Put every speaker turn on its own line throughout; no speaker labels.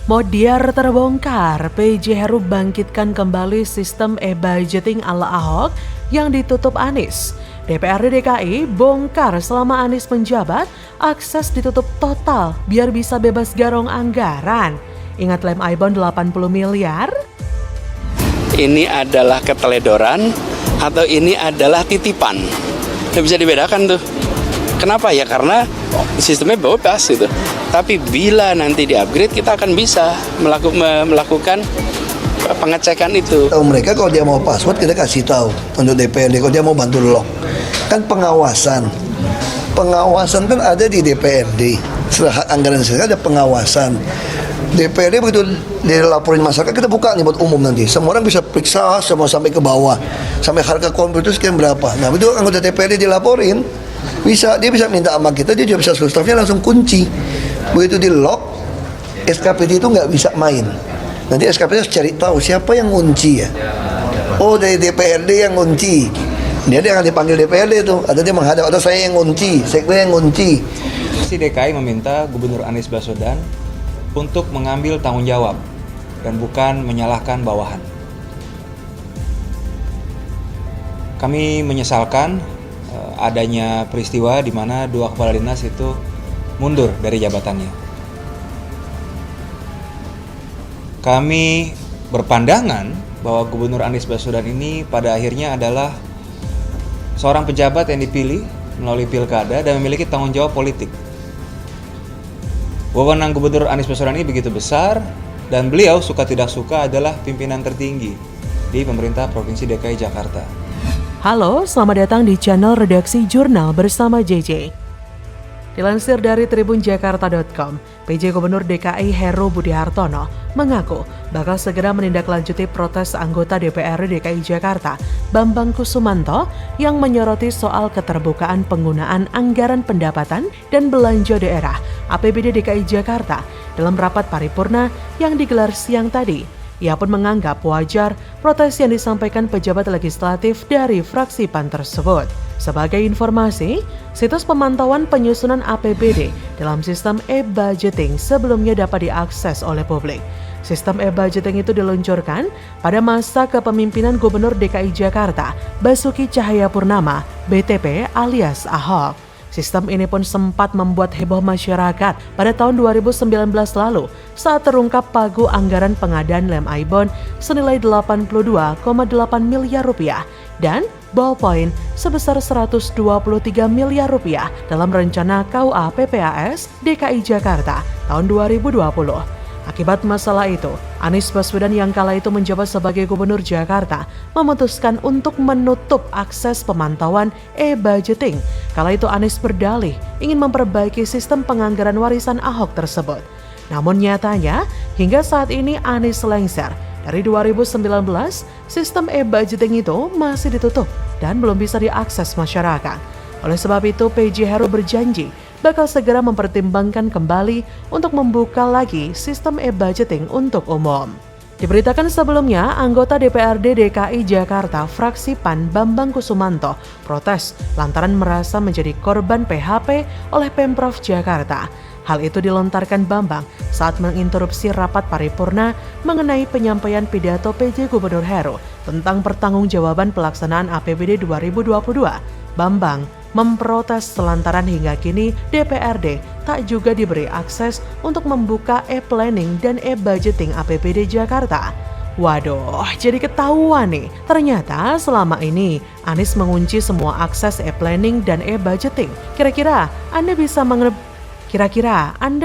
Modiar terbongkar, PJ Heru bangkitkan kembali sistem e-budgeting ala Ahok yang ditutup Anies. DPRD DKI bongkar selama Anies menjabat, akses ditutup total biar bisa bebas garong anggaran. Ingat lem iBond 80 miliar?
Ini adalah keteledoran atau ini adalah titipan. Nggak bisa dibedakan tuh. Kenapa ya? Karena sistemnya bebas gitu. Tapi bila nanti di-upgrade kita akan bisa melakukan pengecekan itu.
Tahu mereka kalau dia mau password kita kasih tahu untuk DPRD, kalau dia mau bantu lock. Kan pengawasan kan ada di DPRD. Setelah anggaran selesai ada pengawasan. DPRD begitu dilaporin masyarakat kita buka nih buat umum nanti. Semua orang bisa periksa semua sampai ke bawah. Sampai harga komputer sekian berapa. Nah, itu anggota DPRD dilaporin. Dia bisa minta sama kita, dia juga bisa suruh stafnya langsung kunci. Begitu di lock, SKPD itu nggak bisa main. Nanti SKPD harus cari tahu siapa yang ngunci ya. Oh, dari DPRD yang ngunci. Dia akan dipanggil DPRD itu. Ada dia menghadap, atau saya yang ngunci, sekda yang ngunci.
DKI meminta Gubernur Anies Baswedan untuk mengambil tanggung jawab dan bukan menyalahkan bawahan. Kami menyesalkan adanya peristiwa di mana dua kepala dinas itu mundur dari jabatannya. Kami berpandangan bahwa Gubernur Anies Baswedan ini pada akhirnya adalah seorang pejabat yang dipilih melalui pilkada dan memiliki tanggung jawab politik. Wewenang Gubernur Anies Baswedan ini begitu besar dan beliau suka tidak suka adalah pimpinan tertinggi di pemerintah Provinsi DKI Jakarta.
Halo, selamat datang di channel Redaksi Jurnal bersama JJ. Dilansir dari tribunjakarta.com, PJ Gubernur DKI Heru Budi Hartono mengaku bakal segera menindaklanjuti protes anggota DPRD DKI Jakarta, Bambang Kusumanto, yang menyoroti soal keterbukaan penggunaan anggaran pendapatan dan belanja daerah APBD DKI Jakarta dalam rapat paripurna yang digelar siang tadi. Ia pun menganggap wajar protes yang disampaikan pejabat legislatif dari fraksi PAN tersebut. Sebagai informasi, situs pemantauan penyusunan APBD dalam sistem e-budgeting sebelumnya dapat diakses oleh publik. Sistem e-budgeting itu diluncurkan pada masa kepemimpinan Gubernur DKI Jakarta, Basuki Cahayapurnama, BTP alias Ahok. Sistem ini pun sempat membuat heboh masyarakat pada tahun 2019 lalu saat terungkap pagu anggaran pengadaan lem iBond senilai 82,8 miliar rupiah dan ballpoint sebesar 123 miliar rupiah dalam rencana KUA PPAS DKI Jakarta tahun 2020. Akibat masalah itu, Anies Baswedan yang kala itu menjabat sebagai Gubernur Jakarta memutuskan untuk menutup akses pemantauan e-budgeting. Kala itu Anies berdalih ingin memperbaiki sistem penganggaran warisan Ahok tersebut. Namun nyatanya, hingga saat ini Anies lengser. Dari 2019, sistem e-budgeting itu masih ditutup dan belum bisa diakses masyarakat. Oleh sebab itu, PJ Heru berjanji bakal segera mempertimbangkan kembali untuk membuka lagi sistem e-budgeting untuk umum. Diberitakan sebelumnya, anggota DPRD DKI Jakarta fraksi PAN Bambang Kusumanto protes lantaran merasa menjadi korban PHP oleh Pemprov Jakarta. Hal itu dilontarkan Bambang saat menginterupsi rapat paripurna mengenai penyampaian pidato PJ Gubernur Heru tentang pertanggungjawaban pelaksanaan APBD 2022. Bambang memprotes lantaran hingga kini DPRD tak juga diberi akses untuk membuka e-planning dan e-budgeting APBD Jakarta. Waduh, jadi ketahuan nih. Ternyata selama ini Anies mengunci semua akses e-planning dan e-budgeting. Kira-kira Anda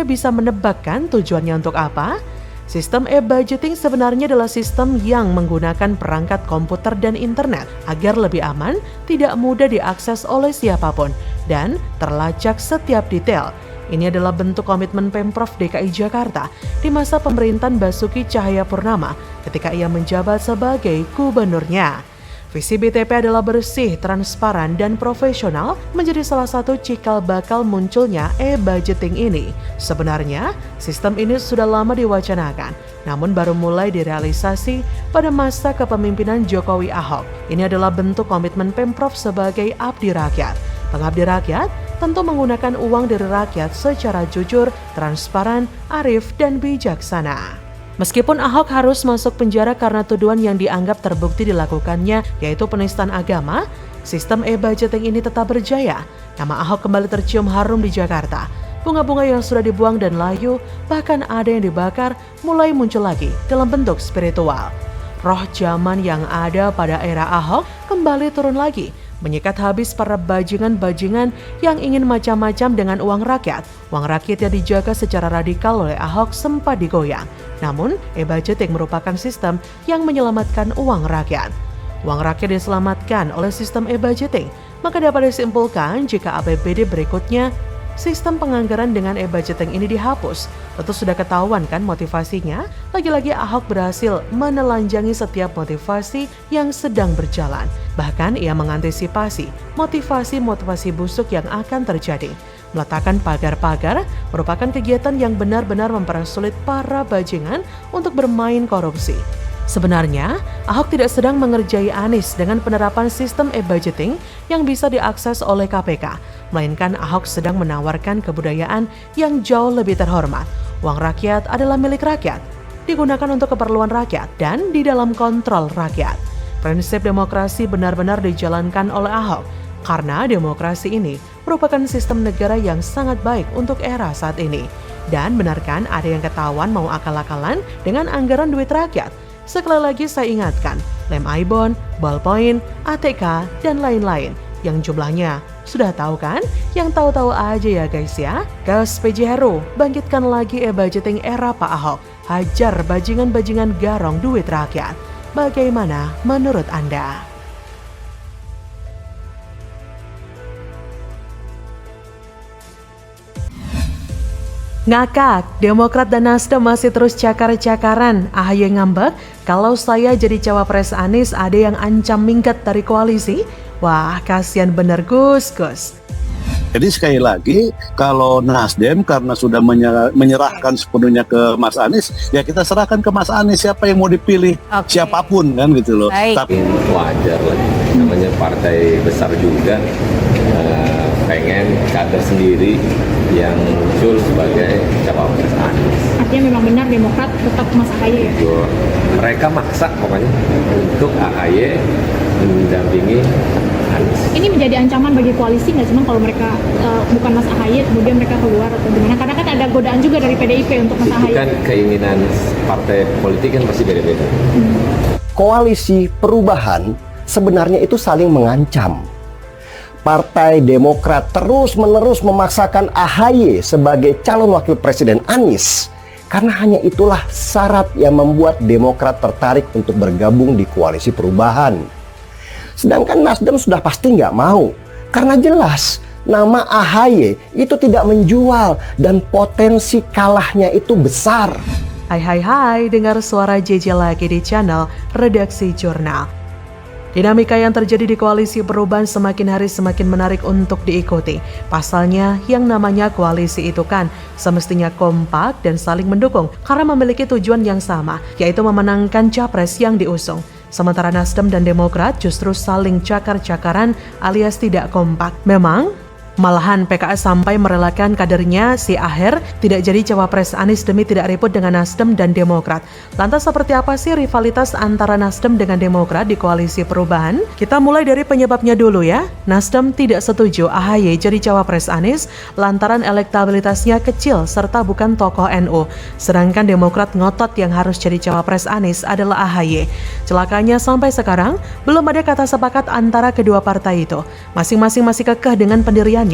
bisa menebakkan tujuannya untuk apa? Sistem e-budgeting sebenarnya adalah sistem yang menggunakan perangkat komputer dan internet agar lebih aman, tidak mudah diakses oleh siapapun, dan terlacak setiap detail. Ini adalah bentuk komitmen Pemprov DKI Jakarta di masa pemerintahan Basuki Cahayapurnama ketika ia menjabat sebagai gubernurnya. Visi BTP adalah bersih, transparan, dan profesional menjadi salah satu cikal bakal munculnya e-budgeting ini. Sebenarnya, sistem ini sudah lama diwacanakan, namun baru mulai direalisasi pada masa kepemimpinan Jokowi Ahok. Ini adalah bentuk komitmen Pemprov sebagai abdi rakyat. Pengabdi rakyat tentu menggunakan uang dari rakyat secara jujur, transparan, arif, dan bijaksana. Meskipun Ahok harus masuk penjara karena tuduhan yang dianggap terbukti dilakukannya, yaitu penistaan agama, sistem e-budgeting ini tetap berjaya. Nama Ahok kembali tercium harum di Jakarta. Bunga-bunga yang sudah dibuang dan layu, bahkan ada yang dibakar, mulai muncul lagi dalam bentuk spiritual. Roh zaman yang ada pada era Ahok kembali turun lagi, menyikat habis para bajingan-bajingan yang ingin macam-macam dengan uang rakyat. Uang rakyat yang dijaga secara radikal oleh Ahok sempat digoyang. Namun, e-budgeting merupakan sistem yang menyelamatkan uang rakyat. Uang rakyat diselamatkan oleh sistem e-budgeting, maka dapat disimpulkan jika APBD berikutnya sistem penganggaran dengan e-budgeting ini dihapus. Tentu sudah ketahuan kan motivasinya? Lagi-lagi Ahok berhasil menelanjangi setiap motivasi yang sedang berjalan. Bahkan ia mengantisipasi motivasi-motivasi busuk yang akan terjadi. Meletakkan pagar-pagar merupakan kegiatan yang benar-benar mempersulit para bajingan untuk bermain korupsi. Sebenarnya, Ahok tidak sedang mengerjai Anies dengan penerapan sistem e-budgeting yang bisa diakses oleh KPK, melainkan Ahok sedang menawarkan kebudayaan yang jauh lebih terhormat. Uang rakyat adalah milik rakyat, digunakan untuk keperluan rakyat dan di dalam kontrol rakyat. Prinsip demokrasi benar-benar dijalankan oleh Ahok, karena demokrasi ini merupakan sistem negara yang sangat baik untuk era saat ini. Dan benarkan ada yang ketahuan mau akal-akalan dengan anggaran duit rakyat. Sekali lagi saya ingatkan, lem ibon, ballpoint, ATK, dan lain-lain yang jumlahnya sudah tahu kan? Yang tahu-tahu aja ya guys ya. Gas PJ Hero, bangkitkan lagi e-budgeting era Pak Ahok. Hajar bajingan-bajingan garong duit rakyat. Bagaimana menurut Anda? Ngakak, Demokrat dan Nasdem masih terus cakar-cakaran. AHY ngambek, kalau saya jadi cawapres Anies ada yang ancam minggat dari koalisi. Wah, kasihan bener Gus.
Jadi sekali lagi, kalau Nasdem karena sudah menyerahkan sepenuhnya ke Mas Anies, ya kita serahkan ke Mas Anies siapa yang mau dipilih, siapapun kan gitu loh.
Baik.
Tapi
Wajar lah, namanya partai besar juga pengen kader sendiri yang muncul sebagai cawapres Anies.
Artinya memang benar Demokrat tetap Mas AHY ya?
Mereka maksa pokoknya untuk AHY mendampingi Anies.
Ini menjadi ancaman bagi koalisi nggak? Cuman kalau mereka bukan Mas AHY kemudian mereka keluar atau gimana? Karena kan ada godaan juga dari PDIP untuk Mas AHY.
Itu kan keinginan partai politik kan pasti beda-beda.
Koalisi perubahan sebenarnya itu saling mengancam. Partai Demokrat terus-menerus memaksakan AHY sebagai calon wakil presiden Anies karena hanya itulah syarat yang membuat Demokrat tertarik untuk bergabung di koalisi perubahan. Sedangkan Nasdem sudah pasti nggak mau karena jelas nama AHY itu tidak menjual dan potensi kalahnya itu besar.
Hai, dengar suara JJ lagi di channel Redaksi Jurnal. Dinamika yang terjadi di koalisi perubahan semakin hari semakin menarik untuk diikuti. Pasalnya yang namanya koalisi itu kan semestinya kompak dan saling mendukung karena memiliki tujuan yang sama, yaitu memenangkan capres yang diusung. Sementara Nasdem dan Demokrat justru saling cakar-cakaran alias tidak kompak. Memang malahan PKS sampai merelakan kadernya si Aher tidak jadi cawapres Anies demi tidak ribut dengan Nasdem dan Demokrat. Lantas seperti apa sih rivalitas antara Nasdem dengan Demokrat di koalisi perubahan? Kita mulai dari penyebabnya dulu ya. Nasdem tidak setuju AHY jadi cawapres Anies lantaran elektabilitasnya kecil serta bukan tokoh NU. Sedangkan Demokrat ngotot yang harus jadi cawapres Anies adalah AHY. Celakanya sampai sekarang belum ada kata sepakat antara kedua partai itu. Masing-masing masih kekeh dengan pendirian.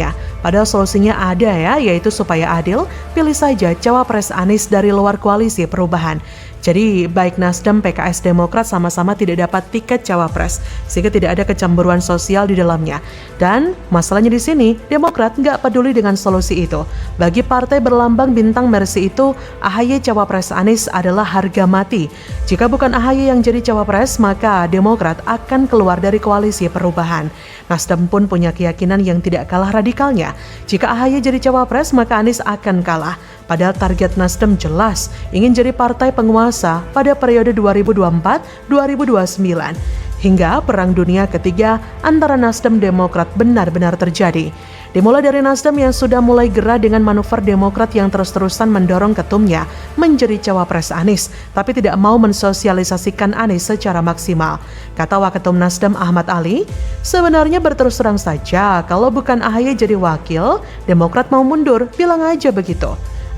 Padahal solusinya ada ya, yaitu supaya adil, pilih saja cawapres Anies dari luar koalisi perubahan. Jadi baik Nasdem, PKS, Demokrat sama-sama tidak dapat tiket cawapres, sehingga tidak ada kecemburuan sosial di dalamnya. Dan masalahnya di sini, Demokrat nggak peduli dengan solusi itu. Bagi partai berlambang bintang Mercy itu, AHY cawapres Anies adalah harga mati. Jika bukan AHY yang jadi cawapres, maka Demokrat akan keluar dari koalisi perubahan. Nasdem pun punya keyakinan yang tidak kalah radikalnya. Jika AHY jadi cawapres, maka Anies akan kalah. Padahal target Nasdem jelas, ingin jadi partai penguasa pada periode 2024-2029. hingga Perang Dunia Ketiga antara Nasdem Demokrat benar-benar terjadi. Dimulai dari Nasdem yang sudah mulai gerah dengan manuver Demokrat yang terus-terusan mendorong ketumnya menjadi cawapres Anies, tapi tidak mau mensosialisasikan Anies secara maksimal. Kata Waketum Nasdem Ahmad Ali, sebenarnya berterus terang saja kalau bukan AHY jadi wakil, Demokrat mau mundur, bilang aja begitu.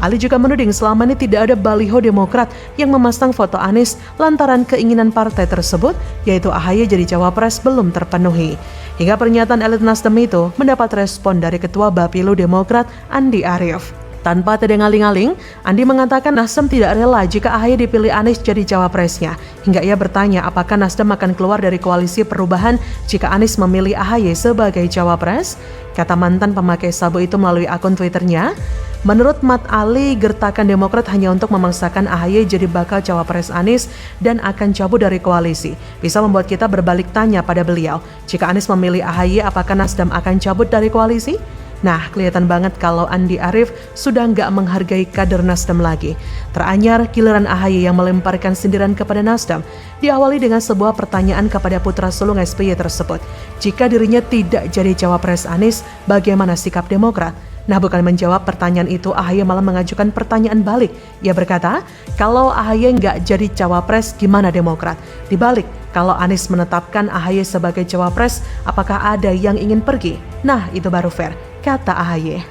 Ali juga menuding selama ini tidak ada baliho Demokrat yang memasang foto Anies lantaran keinginan partai tersebut, yaitu AHY jadi cawapres belum terpenuhi. Hingga pernyataan elit Nasdem itu mendapat respon dari Ketua Bapilu Demokrat Andi Arief. Tanpa terdengar-aling, Andi mengatakan Nasdem tidak rela jika AHY dipilih Anies jadi cawapresnya. Hingga ia bertanya apakah Nasdem akan keluar dari koalisi perubahan jika Anies memilih AHY sebagai cawapres. Kata mantan pemakai sabu itu melalui akun Twitternya, menurut Mat Ali, gertakan Demokrat hanya untuk memaksakan AHY jadi bakal cawapres Anies dan akan cabut dari koalisi. Bisa membuat kita berbalik tanya pada beliau, jika Anies memilih AHY apakah Nasdem akan cabut dari koalisi? Nah, kelihatan banget kalau Andi Arief sudah nggak menghargai kader Nasdem lagi. Teranyar giliran AHY yang melemparkan sindiran kepada Nasdem, diawali dengan sebuah pertanyaan kepada putra sulung SBY tersebut. Jika dirinya tidak jadi cawapres Anies, bagaimana sikap Demokrat? Nah, bukan menjawab pertanyaan itu, AHY malah mengajukan pertanyaan balik. Ia berkata, kalau AHY nggak jadi cawapres, gimana Demokrat? Dibalik, kalau Anies menetapkan AHY sebagai cawapres, apakah ada yang ingin pergi? Nah, itu baru fair, kata AHY.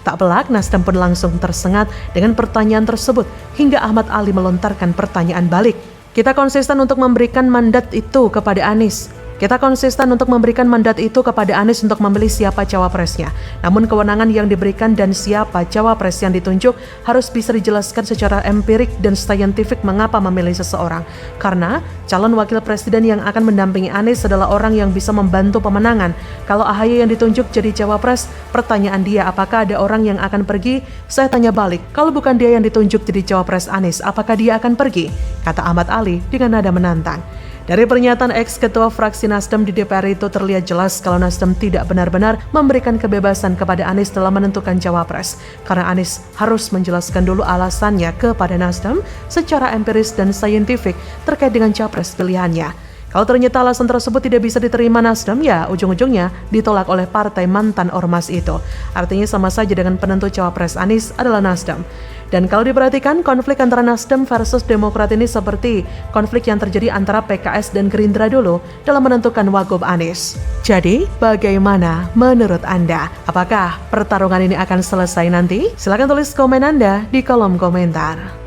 Tak pelak, Nasdem pun langsung tersengat dengan pertanyaan tersebut, hingga Ahmad Ali melontarkan pertanyaan balik. Kita konsisten untuk memberikan mandat itu kepada Anies. Kita konsisten untuk memberikan mandat itu kepada Anies untuk memilih siapa cawapresnya. Namun kewenangan yang diberikan dan siapa cawapres yang ditunjuk harus bisa dijelaskan secara empirik dan saintifik mengapa memilih seseorang. Karena calon wakil presiden yang akan mendampingi Anies adalah orang yang bisa membantu pemenangan. Kalau AHY yang ditunjuk jadi cawapres, pertanyaan dia apakah ada orang yang akan pergi? Saya tanya balik, kalau bukan dia yang ditunjuk jadi cawapres Anies, apakah dia akan pergi? Kata Ahmad Ali dengan nada menantang. Dari pernyataan ex-ketua fraksi Nasdem di DPR itu terlihat jelas kalau Nasdem tidak benar-benar memberikan kebebasan kepada Anies dalam menentukan cawapres. Karena Anies harus menjelaskan dulu alasannya kepada Nasdem secara empiris dan saintifik terkait dengan capres pilihannya. Kalau ternyata alasan tersebut tidak bisa diterima Nasdem, ya ujung-ujungnya ditolak oleh partai mantan ormas itu. Artinya sama saja dengan penentu cawapres Anies adalah Nasdem. Dan kalau diperhatikan, konflik antara Nasdem versus Demokrat ini seperti konflik yang terjadi antara PKS dan Gerindra dulu dalam menentukan Wagub Anies. Jadi, bagaimana menurut Anda? Apakah pertarungan ini akan selesai nanti? Silakan tulis komen Anda di kolom komentar.